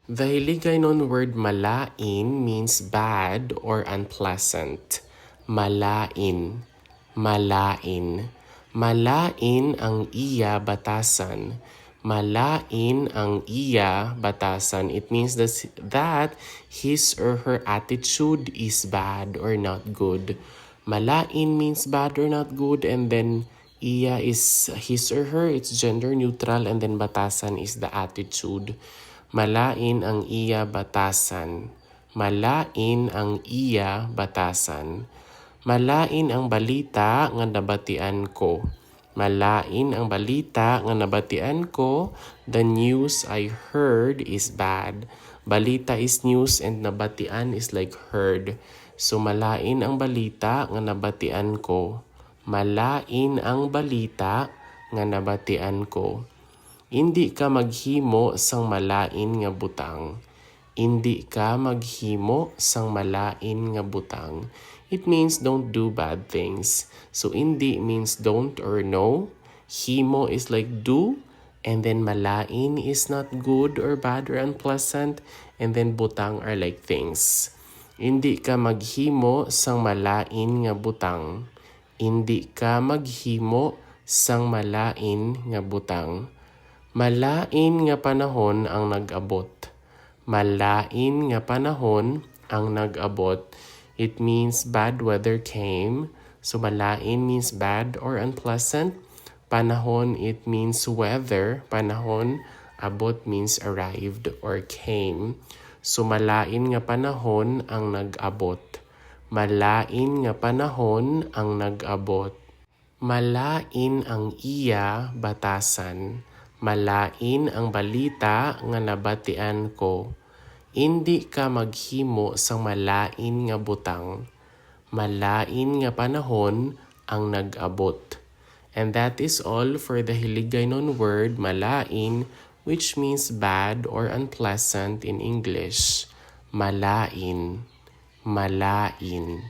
The Hiligaynon word malain means bad or unpleasant. Malain. Malain. Malain ang iya batasan. Malain ang iya batasan. It means that his or her attitude is bad or not good. Malain means bad or not good, and then iya is his or her, it's gender neutral, and then batasan is the attitude. Malain ang iya batasan. Malain ang iya batasan. Malain ang balita nga nabatian ko. Malain ang balita nga nabatian ko. The news I heard is bad. Balita is news and nabatian is like heard. So malain ang balita nga nabatian ko. Malain ang balita nga nabatian ko. Hindi ka maghimo sang malain nga butang. Hindi ka maghimo sang malain nga butang. It means don't do bad things. So hindi means don't or no. Himo is like do. And then malain is not good or bad or unpleasant. And then butang are like things. Hindi ka maghimo sang malain nga butang. Hindi ka maghimo sang malain nga butang. Malain nga panahon ang nag-abot. Malain nga panahon ang nag-abot. It means bad weather came. So malain means bad or unpleasant. Panahon, it means weather. Panahon, abot means arrived or came. So malain nga panahon ang nag-abot. Malain nga panahon ang nag-abot. Malain ang iya batasan. Malain ang balita nga nabatian ko. Hindi ka maghimo sang malain nga butang. Malain nga panahon ang nag-abot. And that is all for the Hiligaynon word malain, which means bad or unpleasant in English. Malain. Malain.